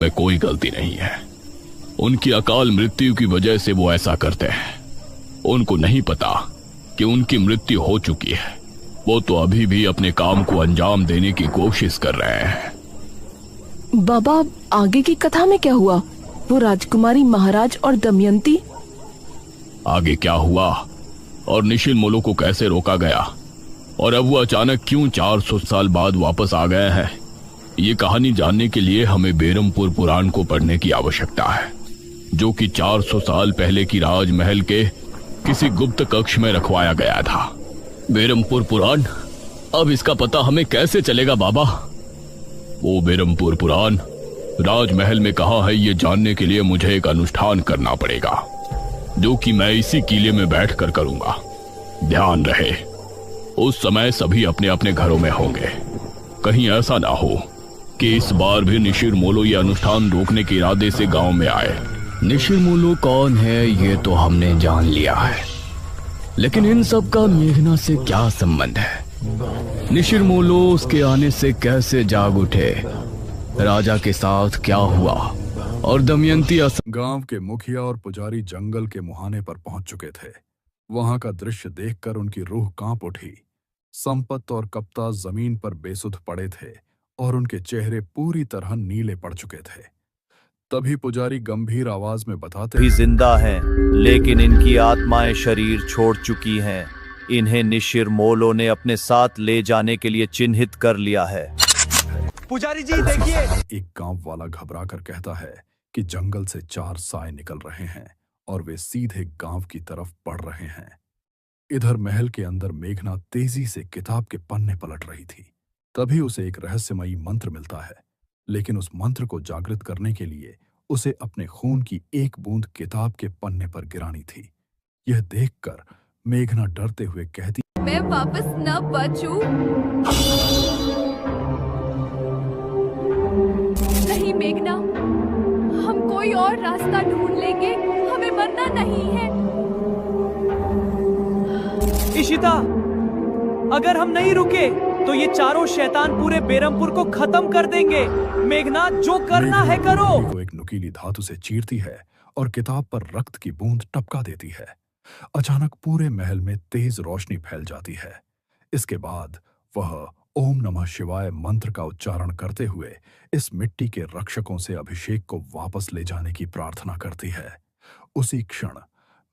उसमें कोई गलती नहीं है। उनकी अकाल मृत्यु की वजह से वो ऐसा करते हैं। उनको नहीं पता कि उनकी मृत्यु हो चुकी है। वो तो अभी भी अपने काम को अंजाम देने की कोशिश कर रहे हैं। बाबा, आगे की कथा में क्या हुआ? वो राजकुमारी, महाराज और दमयंती? आगे क्या हुआ और निशिल मोलो को कैसे रोका गया और अब वो अचानक क्यों 400 साल बाद वापस आ गए हैं, ये कहानी जानने के लिए हमें बेरमपुर पुराण को पढ़ने की आवश्यकता है, जो कि 400 साल पहले की राजमहल के किसी गुप्त कक्ष में रखवाया गया था। बेरमपुर पुराण? अब इसका पता हमें कैसे चलेगा बाबा? वो बेरमपुर पुराण राजमहल में कहाँ है, ये जानने के लिए मुझे एक अनुष्ठान करना पड़ेगा, जो कि मैं इसी किले में बैठकर करूंगा। ध्यान रहे, उस समय सभी अपने अपने घरों में होंगे। कहीं ऐसा ना हो कि इस बार भी निशिर मोलो ये अनुष्ठान रोकने के इरादे से गांव में आए। निशिर मोलो कौन है ये तो हमने जान लिया है, लेकिन इन सब का मेघना से क्या संबंध है? निशिर मोलो उसके आने से कैसे जाग उठे? राजा के साथ क्या हुआ? और दमयंती गांव के मुखिया और पुजारी जंगल के मुहाने पर पहुंच चुके थे। वहां का दृश्य देखकर उनकी रूह कांप उठी। संपत और कप्तान जमीन पर बेसुध पड़े थे और उनके चेहरे पूरी तरह नीले पड़ चुके थे। तभी पुजारी गंभीर आवाज में बताते, भी जिंदा हैं, लेकिन इनकी आत्माएं शरीर छोड़ चुकी हैं। इन्हें निशिर मोलो ने अपने साथ ले जाने के लिए चिन्हित कर लिया है। पुजारी जी देखिए। एक गांव वाला घबरा कर कहता है कि जंगल से 4 साए निकल रहे हैं और वे सीधे गांव की तरफ बढ़ रहे हैं। इधर महल के अंदर मेघना तेजी से किताब के पन्ने पलट रही थी। तभी उसे एक रहस्यमयी मंत्र मिलता है, लेकिन उस मंत्र को जागृत करने के लिए उसे अपने खून की एक बूंद किताब के पन्ने पर गिरानी थी। यह देखकर मेघना डरते हुए कहती, मैं वापस न बचूं। नहीं मेघना, हम कोई और रास्ता ढूंढ लेंगे, हमें मरना नहीं है। इशिता, अगर हम नहीं रुके तो ये चारों शैतान पूरे बेरमपुर को खत्म कर देंगे। मेघना, जो करना है करो। वो एक नुकीली धातु से चीरती है और किताब पर रक्त की बूंद टपका देती है। अचानक पूरे महल में तेज रोशनी फैल जाती है। इसके बाद वह ओम नमः शिवाय मंत्र का उच्चारण करते हुए इस मिट्टी के रक्षकों से अभिषेक को वापस ले जाने की प्रार्थना करती है। उसी क्षण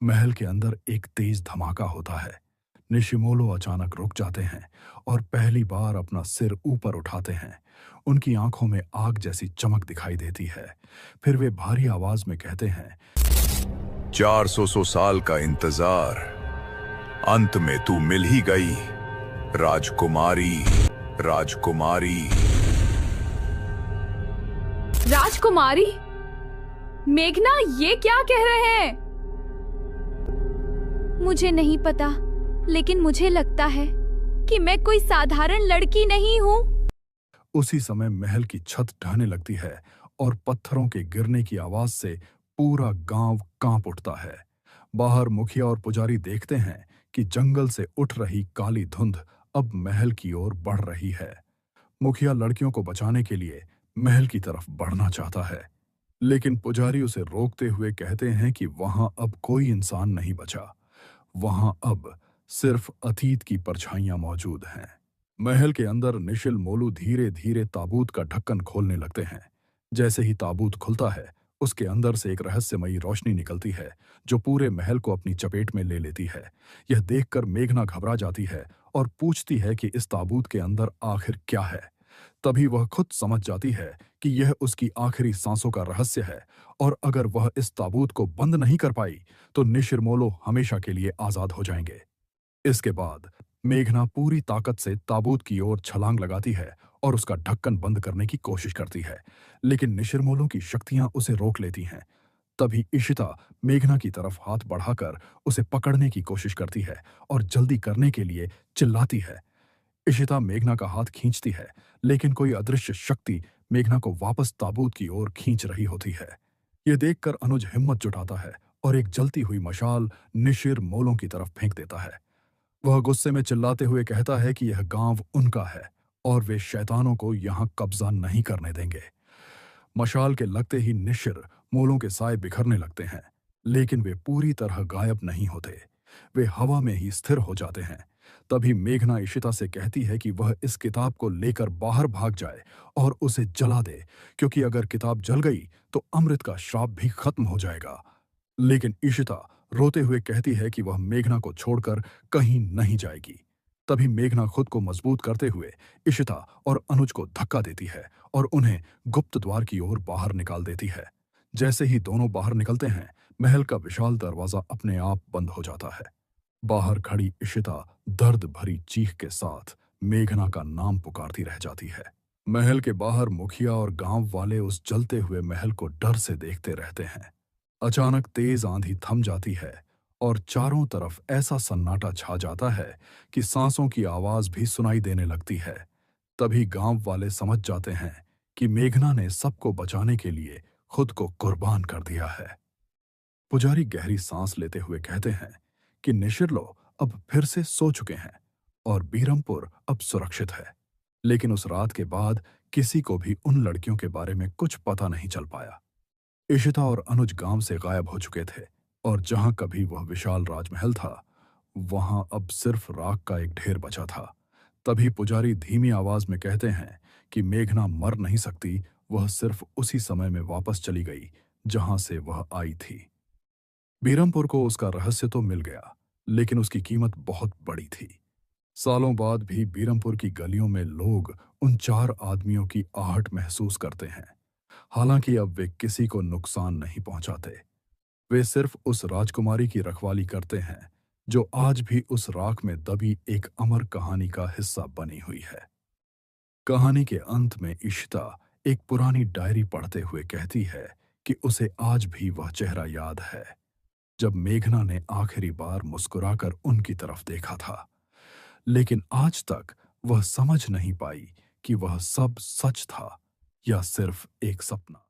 महल के अंदर एक तेज धमाका होता है। निशिमोलो अचानक रुक जाते हैं और पहली बार अपना सिर ऊपर उठाते हैं। उनकी आंखों में आग जैसी चमक दिखाई देती है। फिर वे भारी आवाज में कहते हैं, 400 साल का इंतजार, अंत में तू मिल ही गई राजकुमारी। राजकुमारी। राजकुमारी? मेघना, ये क्या कह रहे हैं? मुझे नहीं पता, लेकिन मुझे लगता है कि मैं कोई साधारण लड़की नहीं हूँ। उसी समय महल की छत ढहने लगती है और पत्थरों के गिरने की आवाज से पूरा गांव कांप उठता है। बाहर मुखिया और पुजारी देखते हैं कि जंगल से उठ रही काली धुंध अब महल की ओर बढ़ रही है। मुखिया लड़कियों को बचाने के लिए महल की तरफ बढ़ना चाहता है, लेकिन पुजारी उसे रोकते हुए कहते हैं कि वहां अब कोई इंसान नहीं बचा। वहां अब सिर्फ अतीत की परछाइयां मौजूद हैं। महल के अंदर निशिल मोलू धीरे धीरे ताबूत का ढक्कन खोलने लगते हैं। जैसे ही ताबूत खुलता है, उसके अंदर से एक रहस्यमयी रोशनी निकलती है जो पूरे महल को अपनी चपेट में ले लेती है। यह देखकर मेघना घबरा जाती है और पूछती है कि इस ताबूत के अंदर आखिर क्या है। तभी वह खुद समझ जाती है कि यह उसकी आखिरी सांसों का रहस्य है और अगर वह इस ताबूत को बंद नहीं कर पाई तो निशिर मोलो हमेशा के लिए आजाद हो जाएंगे। इसके बाद मेघना पूरी ताकत से ताबूत की ओर छलांग लगाती है और उसका ढक्कन बंद करने की कोशिश करती है, लेकिन निशिरमोलो की शक्तियां उसे रोक लेती हैं। तभी इशिता मेघना की तरफ हाथ बढ़ाकर उसे पकड़ने की कोशिश करती है और जल्दी करने के लिए चिल्लाती है। इशिता मेघना का हाथ खींचती है, लेकिन कोई अदृश्य शक्ति मेघना को वापस ताबूत की ओर खींच रही होती है। यह देखकर अनुज हिम्मत जुटाता है और एक जलती हुई मशाल निशिर मोलों की तरफ फेंक देता है। वह गुस्से में चिल्लाते हुए कहता है कि यह गांव उनका है और वे शैतानों को यहां कब्जा नहीं करने देंगे। मशाल के लगते ही निशिर मोलों के साए बिखरने लगते हैं, लेकिन वे पूरी तरह गायब नहीं होते। वे हवा में ही स्थिर हो जाते हैं। तभी मेघना इशिता से कहती है कि वह इस किताब को लेकर बाहर भाग जाए और उसे जला दे, क्योंकि अगर किताब जल गई तो अमृत का श्राप भी खत्म हो जाएगा। लेकिन इशिता रोते हुए कहती है कि वह मेघना को छोड़कर कहीं नहीं जाएगी। तभी मेघना खुद को मजबूत करते हुए इशिता और अनुज को धक्का देती है और उन्हें गुप्त द्वार की ओर बाहर निकाल देती है। जैसे ही दोनों बाहर निकलते हैं, महल का विशाल दरवाजा अपने आप बंद हो जाता है। बाहर खड़ी इशिता दर्द भरी चीख के साथ मेघना का नाम पुकारती रह जाती है। महल के बाहर मुखिया और गांव वाले उस जलते हुए महल को डर से देखते रहते हैं। अचानक तेज आंधी थम जाती है और चारों तरफ ऐसा सन्नाटा छा जाता है कि सांसों की आवाज भी सुनाई देने लगती है। तभी गांव वाले समझ जाते हैं कि मेघना ने सबको बचाने के लिए खुद को कुर्बान कर दिया है। पुजारी गहरी सांस लेते हुए कहते हैं कि निशिरलो अब फिर से सो चुके हैं और बीरमपुर अब सुरक्षित है। लेकिन उस रात के बाद किसी को भी उन लड़कियों के बारे में कुछ पता नहीं चल पाया। इशिता और अनुज गांव से गायब हो चुके थे और जहां कभी वह विशाल राजमहल था, वहां अब सिर्फ राख का एक ढेर बचा था। तभी पुजारी धीमी आवाज में कहते हैं कि मेघना मर नहीं सकती, वह सिर्फ उसी समय में वापस चली गई जहां से वह आई थी। बीरमपुर को उसका रहस्य तो मिल गया, लेकिन उसकी कीमत बहुत बड़ी थी। सालों बाद भी बीरमपुर की गलियों में लोग उन 4 आदमियों की आहट महसूस करते हैं। हालांकि अब वे किसी को नुकसान नहीं पहुंचाते। वे सिर्फ उस राजकुमारी की रखवाली करते हैं जो आज भी उस राख में दबी एक अमर कहानी का हिस्सा बनी हुई है। कहानी के अंत में इशिता एक पुरानी डायरी पढ़ते हुए कहती है कि उसे आज भी वह चेहरा याद है जब मेघना ने आखिरी बार मुस्कुराकर उनकी तरफ देखा था। लेकिन आज तक वह समझ नहीं पाई कि वह सब सच था या सिर्फ एक सपना।